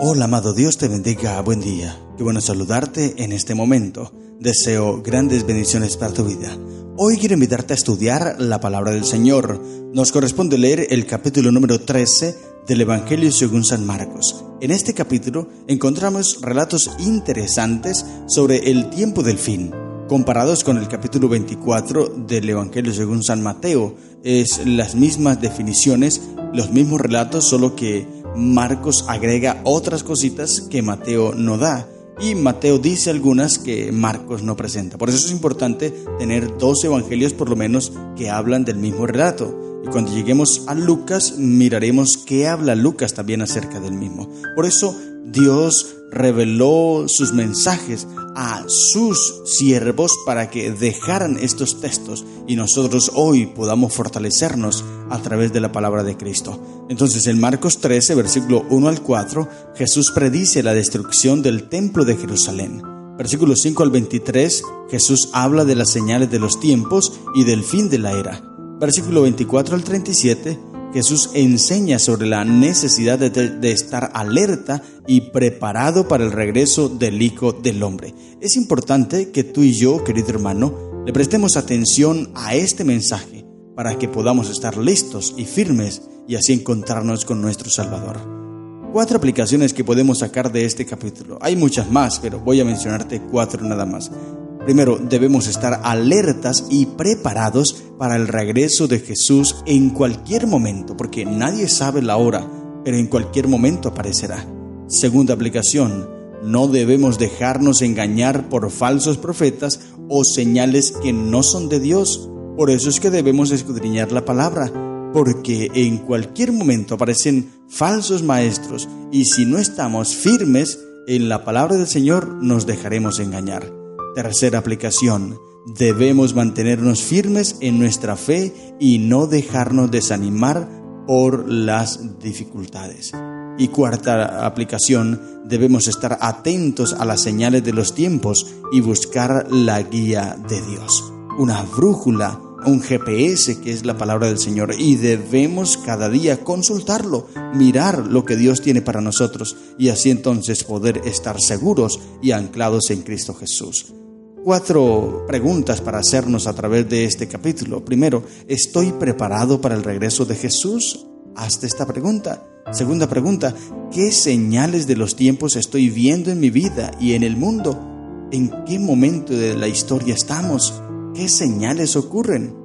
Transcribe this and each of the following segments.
Hola amado, Dios te bendiga, buen día. Qué bueno saludarte en este momento. Deseo grandes bendiciones para tu vida. Hoy quiero invitarte a estudiar la palabra del Señor. Nos corresponde leer el capítulo número 13 del Evangelio según San Marcos. En este capítulo encontramos relatos interesantes sobre el tiempo del fin, comparados con el capítulo 24 del Evangelio según San Mateo. Es las mismas definiciones, los mismos relatos, solo que Marcos agrega otras cositas que Mateo no da, y Mateo dice algunas que Marcos no presenta. Por eso es importante tener dos evangelios por lo menos que hablan del mismo relato. Y cuando lleguemos a Lucas, miraremos qué habla Lucas también acerca del mismo. Por eso Dios reveló sus mensajes a sus siervos para que dejaran estos textos y nosotros hoy podamos fortalecernos a través de la palabra de Cristo. Entonces en Marcos 13, versículo 1 al 4, Jesús predice la destrucción del templo de Jerusalén. Versículo 5 al 23, Jesús habla de las señales de los tiempos y del fin de la era. Versículo 24 al 37, Jesús enseña sobre la necesidad de estar alerta y preparado para el regreso del Hijo del Hombre. Es importante que tú y yo, querido hermano, le prestemos atención a este mensaje para que podamos estar listos y firmes y así encontrarnos con nuestro Salvador. 4 aplicaciones que podemos sacar de este capítulo. Hay muchas más, pero voy a mencionarte 4 nada más. Primero, debemos estar alertas y preparados para el regreso de Jesús en cualquier momento, porque nadie sabe la hora, pero en cualquier momento aparecerá. Segunda aplicación, no debemos dejarnos engañar por falsos profetas o señales que no son de Dios. Por eso es que debemos escudriñar la palabra, porque en cualquier momento aparecen falsos maestros y si no estamos firmes en la palabra del Señor, nos dejaremos engañar. Tercera aplicación, debemos mantenernos firmes en nuestra fe y no dejarnos desanimar por las dificultades. Y cuarta aplicación, debemos estar atentos a las señales de los tiempos y buscar la guía de Dios. Una brújula, un GPS que es la palabra del Señor, y debemos cada día consultarlo, mirar lo que Dios tiene para nosotros y así entonces poder estar seguros y anclados en Cristo Jesús. 4 preguntas para hacernos a través de este capítulo. Primero, ¿estoy preparado para el regreso de Jesús? Hazte esta pregunta. Segunda pregunta, ¿qué señales de los tiempos estoy viendo en mi vida y en el mundo? ¿En qué momento de la historia estamos? ¿Qué señales ocurren?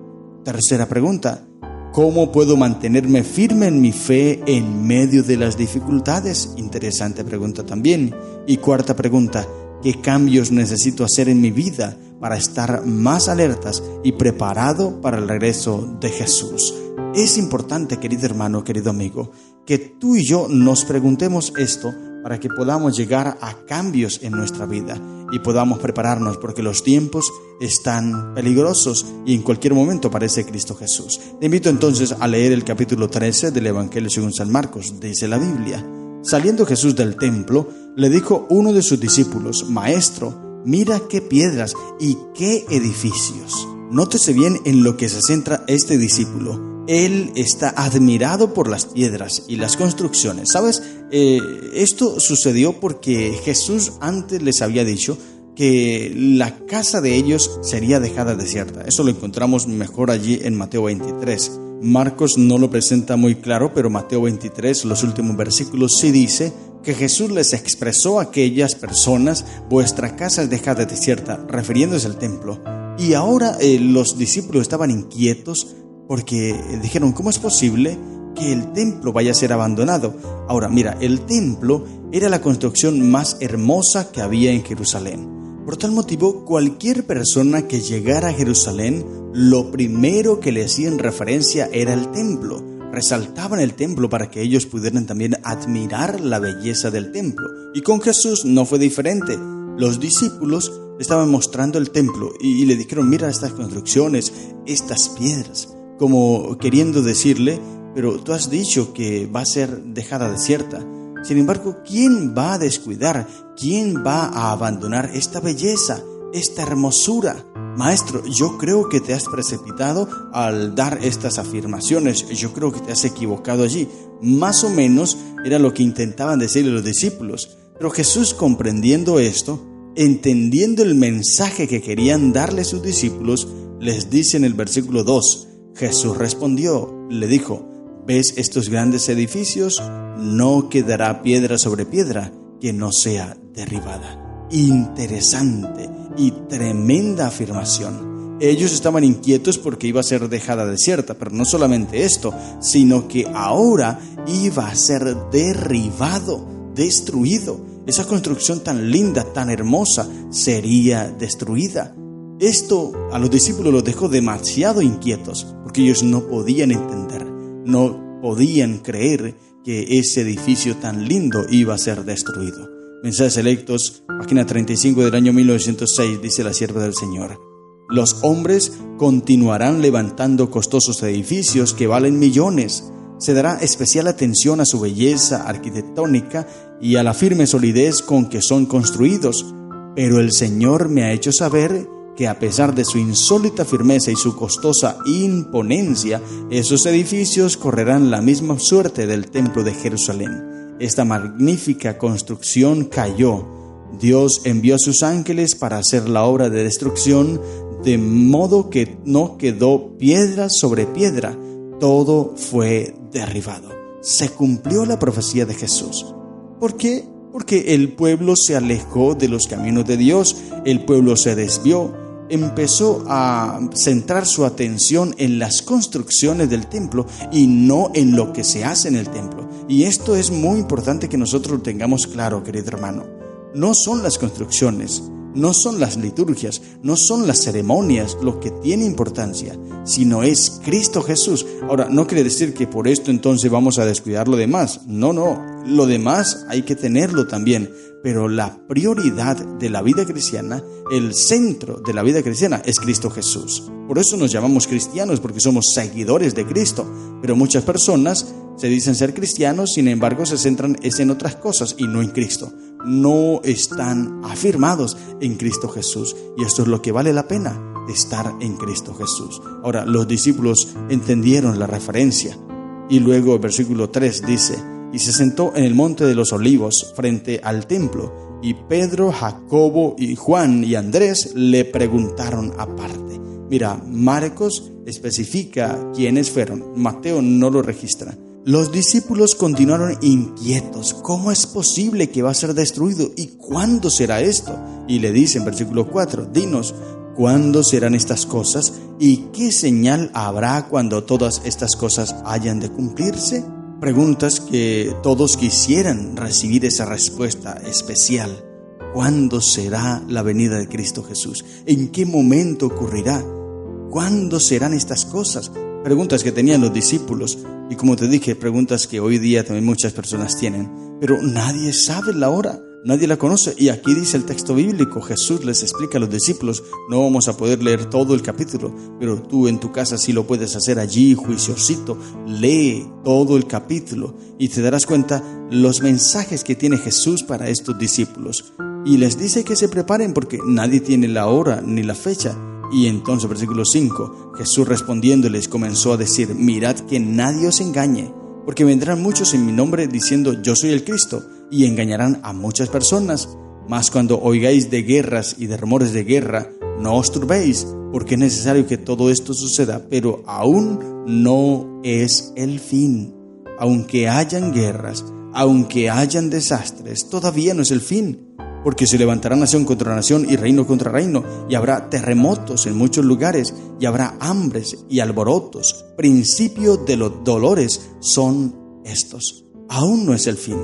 Tercera pregunta, ¿cómo puedo mantenerme firme en mi fe en medio de las dificultades? Interesante pregunta también. Y cuarta pregunta, ¿qué cambios necesito hacer en mi vida para estar más alertas y preparado para el regreso de Jesús? Es importante, querido hermano, querido amigo, que tú y yo nos preguntemos esto para que podamos llegar a cambios en nuestra vida y podamos prepararnos, porque los tiempos están peligrosos y en cualquier momento aparece Cristo Jesús. Te invito entonces a leer el capítulo 13 del Evangelio según San Marcos. Dice la Biblia: Saliendo Jesús del templo, le dijo uno de sus discípulos: Maestro, mira qué piedras y qué edificios. Nótese bien en lo que se centra este discípulo. Él está admirado por las piedras y las construcciones. ¿Sabes? Esto sucedió porque Jesús antes les había dicho que la casa de ellos sería dejada desierta. Eso lo encontramos mejor allí en Mateo 23. Marcos no lo presenta muy claro, pero Mateo 23, los últimos versículos, sí dice que Jesús les expresó a aquellas personas: vuestra casa es dejada desierta, refiriéndose al templo. Y ahora los discípulos estaban inquietos porque dijeron: ¿cómo es posible que el templo vaya a ser abandonado? Ahora, mira, el templo era la construcción más hermosa que había en Jerusalén. Por tal motivo, cualquier persona que llegara a Jerusalén, lo primero que le hacían referencia era el templo. Resaltaban el templo para que ellos pudieran también admirar la belleza del templo. Y con Jesús no fue diferente. Los discípulos le estaban mostrando el templo y le dijeron: mira estas construcciones, estas piedras, como queriendo decirle: pero tú has dicho que va a ser dejada desierta. Sin embargo, ¿quién va a descuidar? ¿Quién va a abandonar esta belleza, esta hermosura? Maestro, yo creo que te has precipitado al dar estas afirmaciones. Yo creo que te has equivocado allí. Más o menos era lo que intentaban decirle los discípulos. Pero Jesús, comprendiendo esto, entendiendo el mensaje que querían darle sus discípulos, les dice en el versículo 2, Jesús respondió, le dijo, ¿ves estos grandes edificios? No quedará piedra sobre piedra que no sea derribada. Interesante y tremenda afirmación. Ellos estaban inquietos porque iba a ser dejada desierta, pero no solamente esto, sino que ahora iba a ser derribado, destruido. Esa construcción tan linda, tan hermosa, sería destruida. Esto a los discípulos los dejó demasiado inquietos, porque ellos no podían entender, no podían creer que ese edificio tan lindo iba a ser destruido. Mensajes Selectos, página 35 del año 1906, dice la sierva del Señor. Los hombres continuarán levantando costosos edificios que valen millones. Se dará especial atención a su belleza arquitectónica y a la firme solidez con que son construidos. Pero el Señor me ha hecho saber que a pesar de su insólita firmeza y su costosa imponencia, esos edificios correrán la misma suerte del templo de Jerusalén. Esta magnífica construcción cayó. Dios envió a sus ángeles para hacer la obra de destrucción, de modo que no quedó piedra sobre piedra. Todo fue derribado. Se cumplió la profecía de Jesús. ¿Por qué? Porque el pueblo se alejó de los caminos de Dios, el pueblo se desvió, empezó a centrar su atención en las construcciones del templo y no en lo que se hace en el templo. Y esto es muy importante que nosotros lo tengamos claro, querido hermano. No son las construcciones, no son las liturgias, no son las ceremonias lo que tiene importancia, sino es Cristo Jesús. Ahora, no quiere decir que por esto entonces vamos a descuidar lo demás. No, lo demás hay que tenerlo también. Pero la prioridad de la vida cristiana, el centro de la vida cristiana es Cristo Jesús. Por eso nos llamamos cristianos, porque somos seguidores de Cristo. Pero muchas personas se dicen ser cristianos, sin embargo se centran en otras cosas y no en Cristo. No están afirmados en Cristo Jesús. Y esto es lo que vale la pena, estar en Cristo Jesús. Ahora, los discípulos entendieron la referencia. Y luego el versículo 3 dice: y se sentó en el monte de los olivos frente al templo, y Pedro, Jacobo y Juan y Andrés le preguntaron aparte. Mira, Marcos especifica quiénes fueron, Mateo no lo registra. Los discípulos continuaron inquietos. ¿Cómo es posible que va a ser destruido? ¿Y cuándo será esto? Y le dice en versículo 4, dinos, ¿cuándo serán estas cosas? ¿Y qué señal habrá cuando todas estas cosas hayan de cumplirse? Preguntas que todos quisieran recibir esa respuesta especial. ¿Cuándo será la venida de Cristo Jesús? ¿En qué momento ocurrirá? ¿Cuándo serán estas cosas? Preguntas que tenían los discípulos y, como te dije, preguntas que hoy día también muchas personas tienen, pero nadie sabe la hora, nadie la conoce. Y aquí dice el texto bíblico, Jesús les explica a los discípulos. No vamos a poder leer todo el capítulo, pero tú en tu casa sí lo puedes hacer allí, juiciosito. Lee todo el capítulo y te darás cuenta los mensajes que tiene Jesús para estos discípulos. Y les dice que se preparen porque nadie tiene la hora ni la fecha. Y entonces, versículo 5, Jesús respondiéndoles comenzó a decir: mirad que nadie os engañe, porque vendrán muchos en mi nombre diciendo yo soy el Cristo, y engañarán a muchas personas. Mas cuando oigáis de guerras y de rumores de guerra, no os turbéis, porque es necesario que todo esto suceda, pero aún no es el fin. Aunque hayan guerras, aunque hayan desastres, todavía no es el fin. Porque se levantará nación contra nación y reino contra reino, y habrá terremotos en muchos lugares, y habrá hambres y alborotos. Principio de los dolores son estos. Aún no es el fin.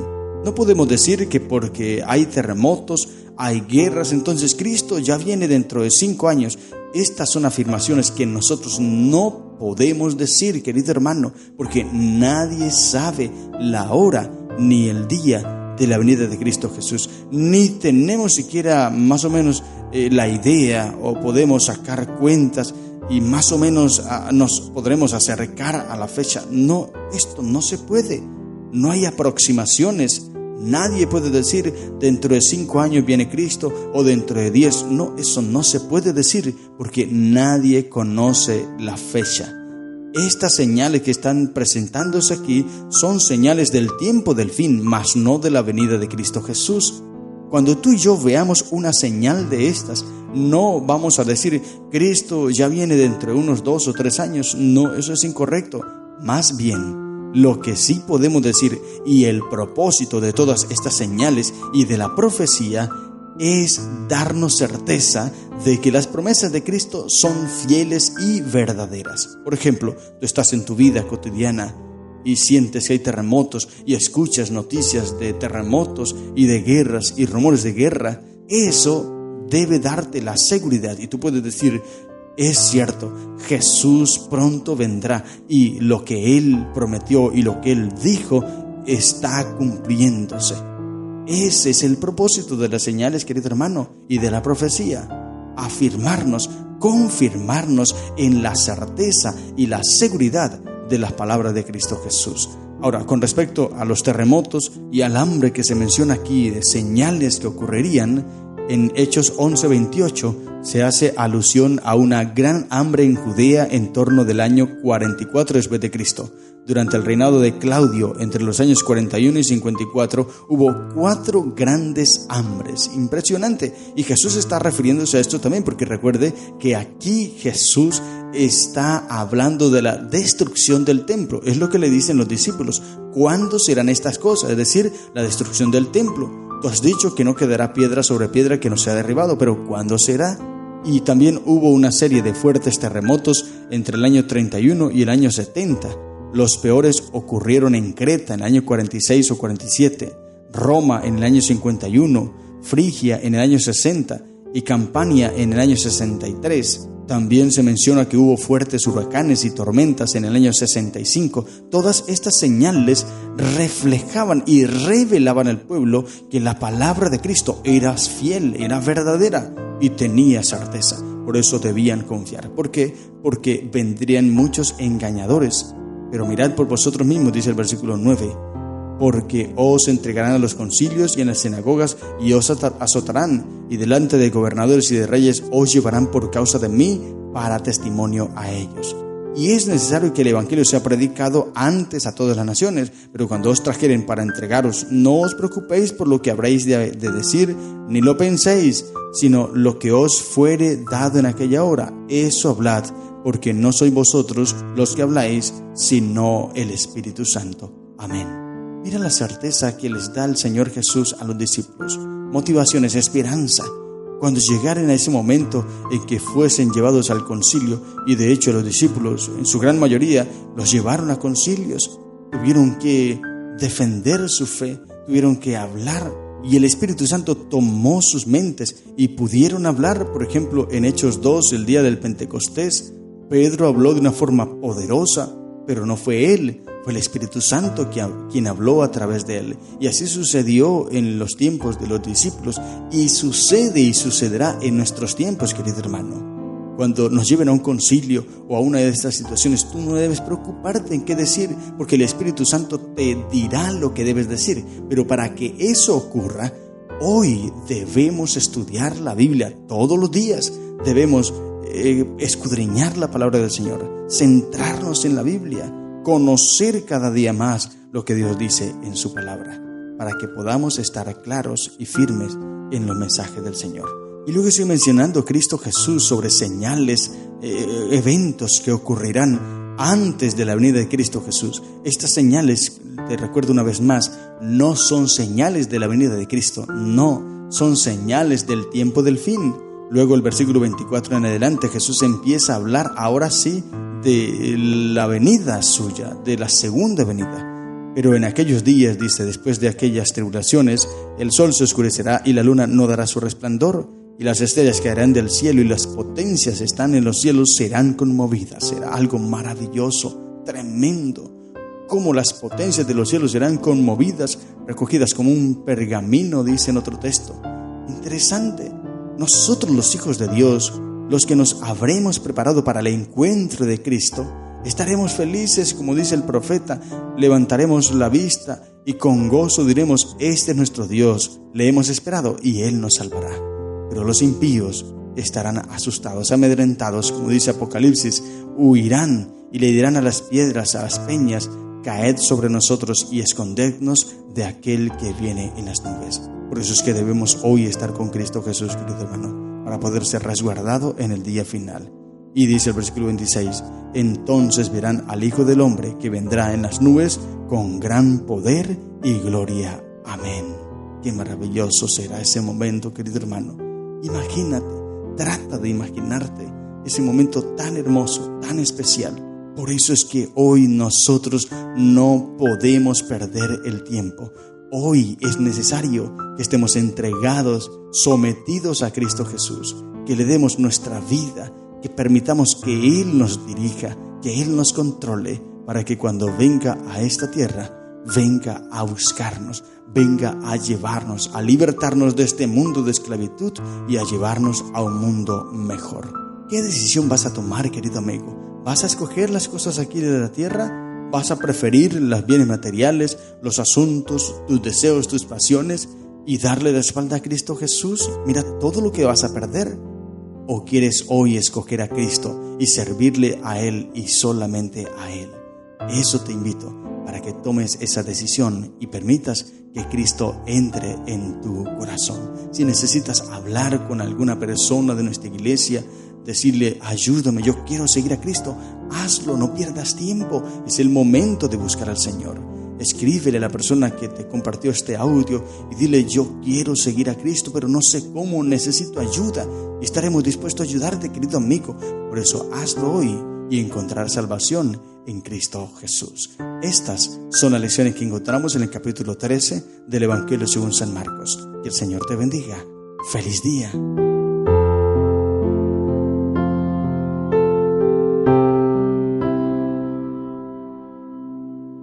No podemos decir que porque hay terremotos, hay guerras, entonces Cristo ya viene dentro de 5 años. Estas son afirmaciones que nosotros no podemos decir, querido hermano, porque nadie sabe la hora ni el día de la venida de Cristo Jesús. Ni tenemos siquiera más o menos la idea, o podemos sacar cuentas y más o menos nos podremos acercar a la fecha. No, esto no se puede. No hay aproximaciones. Nadie puede decir dentro de 5 años viene Cristo o dentro de 10. No, eso no se puede decir porque nadie conoce la fecha. Estas señales que están presentándose aquí son señales del tiempo del fin, mas no de la venida de Cristo Jesús. Cuando tú y yo veamos una señal de estas, no vamos a decir, Cristo ya viene dentro de unos 2 o 3 años. No, eso es incorrecto. Más bien, lo que sí podemos decir, y el propósito de todas estas señales y de la profecía, es darnos certeza de que las promesas de Cristo son fieles y verdaderas. Por ejemplo, tú estás en tu vida cotidiana y sientes que hay terremotos y escuchas noticias de terremotos y de guerras y rumores de guerra. Eso debe darte la seguridad y tú puedes decir, es cierto, Jesús pronto vendrá y lo que Él prometió y lo que Él dijo está cumpliéndose. Ese es el propósito de las señales, querido hermano, y de la profecía. Afirmarnos, confirmarnos en la certeza y la seguridad de las palabras de Cristo Jesús. Ahora, con respecto a los terremotos y al hambre que se menciona aquí, de señales que ocurrirían, en Hechos 11:28 se hace alusión a una gran hambre en Judea en torno del año 44 después de Cristo. Durante el reinado de Claudio, entre los años 41 y 54, hubo 4 grandes hambres. Impresionante. Y Jesús está refiriéndose a esto también, porque recuerde que aquí Jesús está hablando de la destrucción del templo. Es lo que le dicen los discípulos. ¿Cuándo serán estas cosas? Es decir, la destrucción del templo. Tú has dicho que no quedará piedra sobre piedra que no sea derribado, pero ¿cuándo será? Y también hubo una serie de fuertes terremotos entre el año 31 y el año 70. Los peores ocurrieron en Creta en el año 46 o 47, Roma en el año 51, Frigia en el año 60 y Campania en el año 63. También se menciona que hubo fuertes huracanes y tormentas en el año 65. Todas estas señales reflejaban y revelaban al pueblo que la palabra de Cristo era fiel, era verdadera y tenía certeza. Por eso debían confiar. ¿Por qué? Porque vendrían muchos engañadores. Pero mirad por vosotros mismos, dice el versículo 9, porque os entregarán a los concilios y en las sinagogas y os azotarán, y delante de gobernadores y de reyes os llevarán por causa de mí para testimonio a ellos. Y es necesario que el evangelio sea predicado antes a todas las naciones, pero cuando os trajeren para entregaros, no os preocupéis por lo que habréis de decir, ni lo penséis, sino lo que os fuere dado en aquella hora, eso hablad, porque no sois vosotros los que habláis, sino el Espíritu Santo. Amén. Mira la certeza que les da el Señor Jesús a los discípulos. Motivaciones, esperanza. Cuando llegaren a ese momento en que fuesen llevados al concilio, y de hecho los discípulos, en su gran mayoría, los llevaron a concilios, tuvieron que defender su fe, tuvieron que hablar, y el Espíritu Santo tomó sus mentes y pudieron hablar. Por ejemplo, en Hechos 2, el día del Pentecostés, Pedro habló de una forma poderosa, pero no fue él, fue el Espíritu Santo quien habló a través de él. Y así sucedió en los tiempos de los discípulos y sucede y sucederá en nuestros tiempos, querido hermano. Cuando nos lleven a un concilio o a una de estas situaciones, tú no debes preocuparte en qué decir, porque el Espíritu Santo te dirá lo que debes decir. Pero para que eso ocurra, hoy debemos estudiar la Biblia todos los días. Debemos escudriñar la palabra del Señor, centrarnos en la Biblia, conocer cada día más lo que Dios dice en su palabra, para que podamos estar claros y firmes en los mensajes del Señor. Y luego estoy mencionando a Cristo Jesús sobre señales, eventos que ocurrirán antes de la venida de Cristo Jesús. Estas señales, te recuerdo una vez más, no son señales de la venida de Cristo, no, son señales del tiempo del fin. Luego el versículo 24 en adelante, Jesús empieza a hablar ahora sí de la venida suya, de la segunda venida. Pero en aquellos días, dice, después de aquellas tribulaciones, el sol se oscurecerá y la luna no dará su resplandor, y las estrellas caerán del cielo y las potencias que están en los cielos serán conmovidas. Será algo maravilloso, tremendo. Como las potencias de los cielos serán conmovidas, recogidas como un pergamino, dice en otro texto. Interesante. Nosotros, los hijos de Dios, los que nos habremos preparado para el encuentro de Cristo, estaremos felices, como dice el profeta, levantaremos la vista y con gozo diremos, este es nuestro Dios, le hemos esperado y Él nos salvará. Pero los impíos estarán asustados, amedrentados, como dice Apocalipsis, huirán y le dirán a las piedras, a las peñas: caed sobre nosotros y escondednos de aquel que viene en las nubes. Por eso es que debemos hoy estar con Cristo Jesús, querido hermano, para poder ser resguardado en el día final. Y dice el versículo 26: entonces verán al Hijo del Hombre que vendrá en las nubes con gran poder y gloria. Amén. Qué maravilloso será ese momento, querido hermano. Imagínate, trata de imaginarte ese momento tan hermoso, tan especial. Por eso es que hoy nosotros no podemos perder el tiempo. Hoy es necesario que estemos entregados, sometidos a Cristo Jesús, que le demos nuestra vida, que permitamos que Él nos dirija, que Él nos controle, para que cuando venga a esta tierra, venga a buscarnos, venga a llevarnos, a libertarnos de este mundo de esclavitud y a llevarnos a un mundo mejor. ¿Qué decisión vas a tomar, querido amigo? ¿Vas a escoger las cosas aquí de la tierra? ¿Vas a preferir los bienes materiales, los asuntos, tus deseos, tus pasiones y darle la espalda a Cristo Jesús? Mira todo lo que vas a perder. ¿O quieres hoy escoger a Cristo y servirle a Él y solamente a Él? Eso te invito, para que tomes esa decisión y permitas que Cristo entre en tu corazón. Si necesitas hablar con alguna persona de nuestra iglesia, decirle: ayúdame, yo quiero seguir a Cristo, hazlo, no pierdas tiempo, es el momento de buscar al Señor. Escríbele a la persona que te compartió este audio y dile: yo quiero seguir a Cristo, pero no sé cómo, necesito ayuda. Y estaremos dispuestos a ayudarte, querido amigo. Por eso hazlo hoy y encontrar salvación en Cristo Jesús. Estas son las lecciones que encontramos en el capítulo 13 del Evangelio según San Marcos. Que el Señor te bendiga. ¡Feliz día!